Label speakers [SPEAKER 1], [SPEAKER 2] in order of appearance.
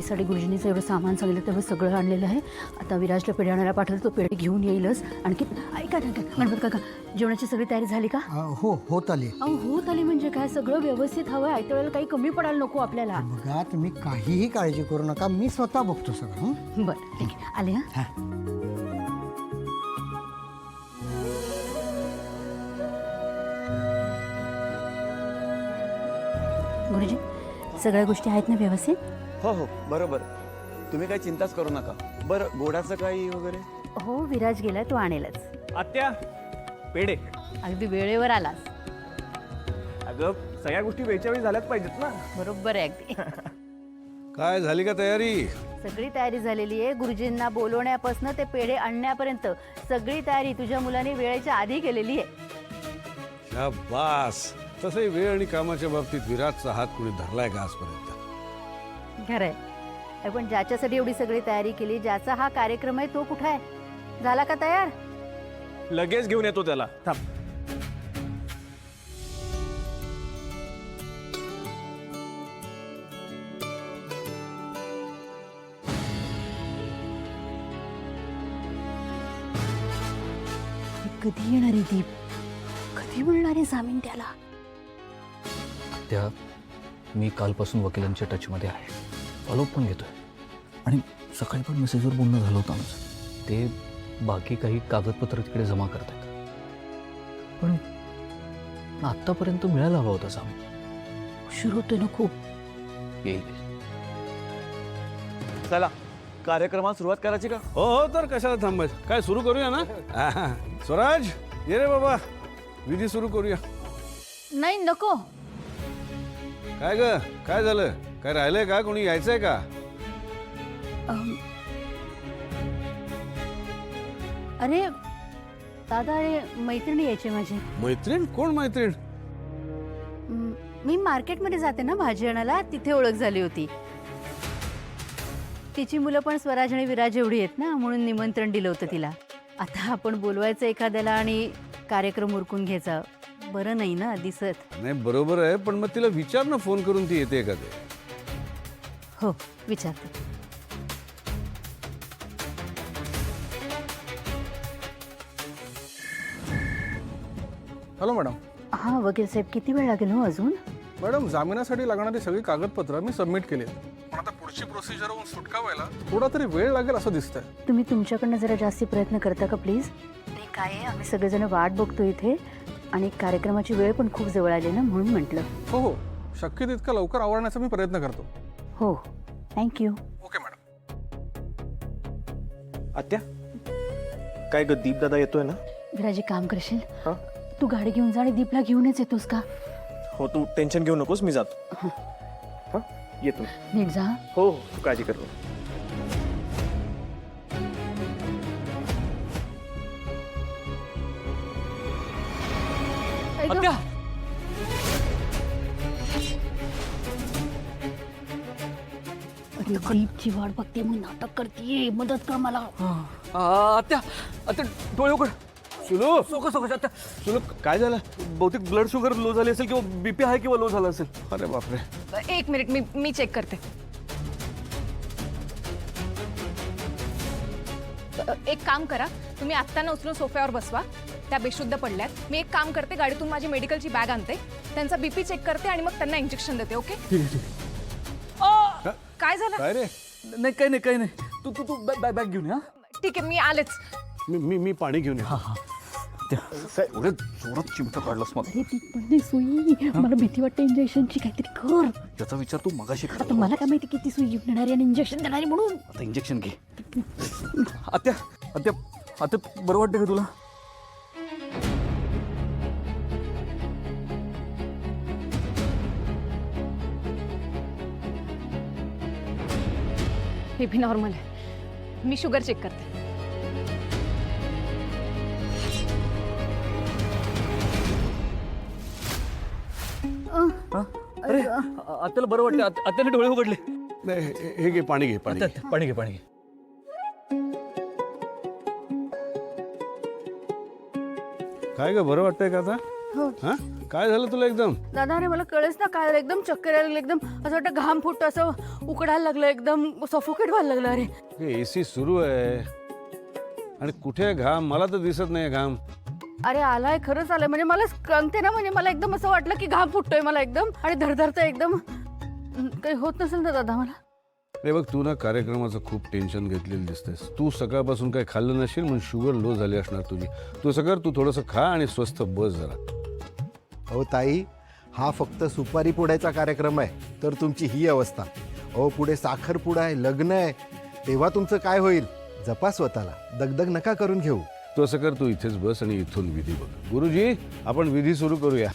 [SPEAKER 1] विराजसाठी गुरुजींनीचं एवढं सामान सांगितलं तेवढं सगळं आणलेलं आहे. आता विराजला पेढे आणायला पाठवलं, तो पेढे घेऊन येईलच. आणखी ऐका ना गणपत काका, जेवणाची सगळी तयारी झाली का?
[SPEAKER 2] हो होत आली.
[SPEAKER 1] अहो होत आली म्हणजे काय, सगळं व्यवस्थित हवं. आयत्या वेळेला काही कमी पडायला नको आपल्याला.
[SPEAKER 2] बघा तुम्ही काहीही काळजी करू नका, मी स्वतः बघतो सगळं.
[SPEAKER 1] बरं ठीक आहे, आले हा. गुरुजी सगळ्या गोष्टी आहेत ना व्यवस्थित?
[SPEAKER 3] हो हो बरोबर, तुम्ही काही चिंताच करू नका. बरं गोडाचं काही वगैरे?
[SPEAKER 1] हो विराज गेलाय, तो आणेलच.
[SPEAKER 4] आत्या पेढे.
[SPEAKER 1] अगदी वेळेवर आलास.
[SPEAKER 4] अगं सगळ्या गोष्टी वेळच्या वेळी झाल्याच पाहिजेत ना.
[SPEAKER 1] बरोबर आहे अगदी.
[SPEAKER 5] काय झाली का तयारी?
[SPEAKER 1] सगळी तयारी झालेली आहे. गुरुजींना बोलवण्यापासून ते पेढे आणण्यापर्यंत सगळी तयारी तुझ्या मुलाने वेळेच्या आधी केलेली आहे.
[SPEAKER 5] शाबास. तसंही वेळ आणि कामाच्या बाबतीत विराटचा हात कुणी धरलाय का आजपर्यंत?
[SPEAKER 1] खरंय, पण ज्याच्यासाठी एवढी सगळी तयारी केली, ज्याचा हा कार्यक्रम आहे, तो कुठे आहे? झाला का तयार?
[SPEAKER 4] लगेच घेऊन येतो त्याला. थांब.
[SPEAKER 1] कधी येणार आहे दीप? कधी मिळणार आहे जामीन त्याला?
[SPEAKER 6] त्या मी कालपासून वकिलांच्या टचमध्ये आहे, फॉलोअप पण घेतोय आणि सकाळी पण मेसेजवर बोलणं झालं होतं आमचं. ते बाकी काही कागदपत्र तिकडे जमा करतात, पण आत्तापर्यंत मिळायला हवा होता जामीन.
[SPEAKER 1] उशीर होतोय ना खूप.
[SPEAKER 6] येईल.
[SPEAKER 3] चला कार्यक्रमात सुरुवात करायची का?
[SPEAKER 5] हो हो, तर कशाला थांबायचं? काय सुरू करूया ना? स्वराज ये रे बाबा, विधी सुरू करूया.
[SPEAKER 1] नाही नको.
[SPEAKER 5] काय ग, काय झालं? काय राहिलंय का? कोणी यायचंय का?
[SPEAKER 1] अरे दादा, अरे मैत्रिणी यायची माझी.
[SPEAKER 5] मैत्रीण? कोण मैत्रीण?
[SPEAKER 1] मी मार्केटमध्ये जाते ना भाजी आणायला, तिथे ओळख झाली होती. तिची मुलं पण स्वराज आणि विराज एवढी आहेत ना, म्हणून निमंत्रण दिलं होतं तिला. आता आपण बोलवायचं एखाद्याला आणि कार्यक्रम उरकून घ्यायचा, बरं नाही ना दिसत.
[SPEAKER 5] नाही बरोबर आहे, पण मग तिला विचार ना फोन करून, ती येते का ते?
[SPEAKER 1] हो विचारते.
[SPEAKER 7] Hello madam.
[SPEAKER 1] हां वकील साहेब, किती वेळ लागेल हो अजून?
[SPEAKER 7] मॅडम जामिनासाठी लागणारी सगळी कागदपत्र मी सबमिट केली आहेत, पण आता पुढची प्रोसिजर होऊन सुटका व्हायला थोडा तरी वेळ लागेल असं दिसतंय.
[SPEAKER 1] तुम्ही तुमच्याकडनं जरा जास्ती प्रयत्न करता का प्लीज? ते काय आहे, आम्ही सगळेजण वाट बघतो इथे आणि कार्यक्रमाची वेळ पण खूप जवळ आली ना, म्हणून म्हटलं.
[SPEAKER 7] हो हो, शक्य तितकं लवकर आवरण्याचा मी प्रयत्न करतो.
[SPEAKER 1] हो थँक्यू.
[SPEAKER 7] Okay madam.
[SPEAKER 4] आत्या काय ग, दीप दादा येतोय ना?
[SPEAKER 1] विराजी काम करशील?
[SPEAKER 4] हा?
[SPEAKER 1] तू गाडी घेऊन जा आणि दीपला घेऊनच येतोस का?
[SPEAKER 4] हो तू टेन्शन घेऊ नकोस, मी जातो. हा येतो.
[SPEAKER 1] नीट जा.
[SPEAKER 4] हो हो, तू काळजी कर.
[SPEAKER 6] आत्या,
[SPEAKER 1] दीपची वाट बघते, मग नाटक करते. मदत कर मला.
[SPEAKER 6] आत्या आत्या डोळे उघड.
[SPEAKER 4] सुलो
[SPEAKER 6] सोका सोका आत्या.
[SPEAKER 4] सुलो, काय झालं? बहुतेक ब्लड शुगर लो झाली असेल किंवा बीपी हाय किंवा लो झाला असेल.
[SPEAKER 5] अरे बापरे.
[SPEAKER 8] एक मिनिट, मी चेक करते. एक काम करा, तुम्ही आत्ता न उचलून सोफ्यावर बसवा. त्या बेशुद्ध पडल्यात. मी एक काम करते, गाडीतून माझी मेडिकलची बॅग आणते, त्यांचा बीपी चेक करते आणि मग त्यांना इंजेक्शन देते. ओके? काय झालं?
[SPEAKER 5] काय रे?
[SPEAKER 6] नाही काही नाही. तू तू तू बॅग घेऊन या.
[SPEAKER 8] ठीक आहे, मी आलेच.
[SPEAKER 5] मी पाणी घेऊन येतो.
[SPEAKER 6] एवढे जोरात चिमटा काढलास मला.
[SPEAKER 1] अरे ती पण नाही सुई, मला भीती वाटते इंजेक्शनची. काहीतरी कर.
[SPEAKER 6] याचा विचार तू मगाशी
[SPEAKER 1] आता मला काय माहिती किती सुई घेऊन येणारी आणि इंजेक्शन देणारी म्हणून.
[SPEAKER 6] आता इंजेक्शन घे. आत्या आत्या आत्या, बरं वाटतं का तुला?
[SPEAKER 8] बीपी नॉर्मल आहे. मी शुगर चेक करते.
[SPEAKER 6] अरे आत्याला बरं वाटतं. आत्याने डोळे उघडले.
[SPEAKER 5] नाही हे घे, पाणी घे, पाणी घे.
[SPEAKER 6] पाणी घे, पाणी घे.
[SPEAKER 5] काय ग, बरं वाटतंय का आता?
[SPEAKER 1] हो.
[SPEAKER 5] हा काय झालं तुला एकदम?
[SPEAKER 1] दादा अरे मला कळेच ना काय झालं, एकदम चक्कर यायला लागली, एकदम असं वाटतं घाम फुटतो, असं उकडायला लागलं, एकदम सफोकेट व्हायला लागलं. अरे
[SPEAKER 5] एसी सुरू आहे आणि कुठे घाम? मला तर दिसत नाही घाम.
[SPEAKER 1] अरे आलाय, खरंच आलाय, म्हणजे मला कळते ना, म्हणजे मला एकदम असं वाटलं की घाम फुटतोय मला एकदम आणि धडधडतं एकदम. काही होत नसेल ना दादा मला?
[SPEAKER 5] अरे बघ तू ना कार्यक्रमाचं खूप टेन्शन घेतलेलं दिसतेस. तू सकाळपासून काही खाल्लं नसेल म्हणून शुगर लो झाली असणार तुझी. तू असं कर, तू थोडंसं खा आणि स्वस्थ बस जरा.
[SPEAKER 9] अहो ताई, हा फक्त सुपारी पुडायचा कार्यक्रम आहे तर तुमची ही अवस्था. अहो पुढे साखरपुडा आहे, लग्न आहे, तेव्हा तुमचं काय होईल? जपा स्वतःला, दगदग नका करून घेऊ.
[SPEAKER 5] तू असं कर, तू इथेच बस आणि इथून विधी बघ. गुरुजी, आपण विधी सुरू करूया.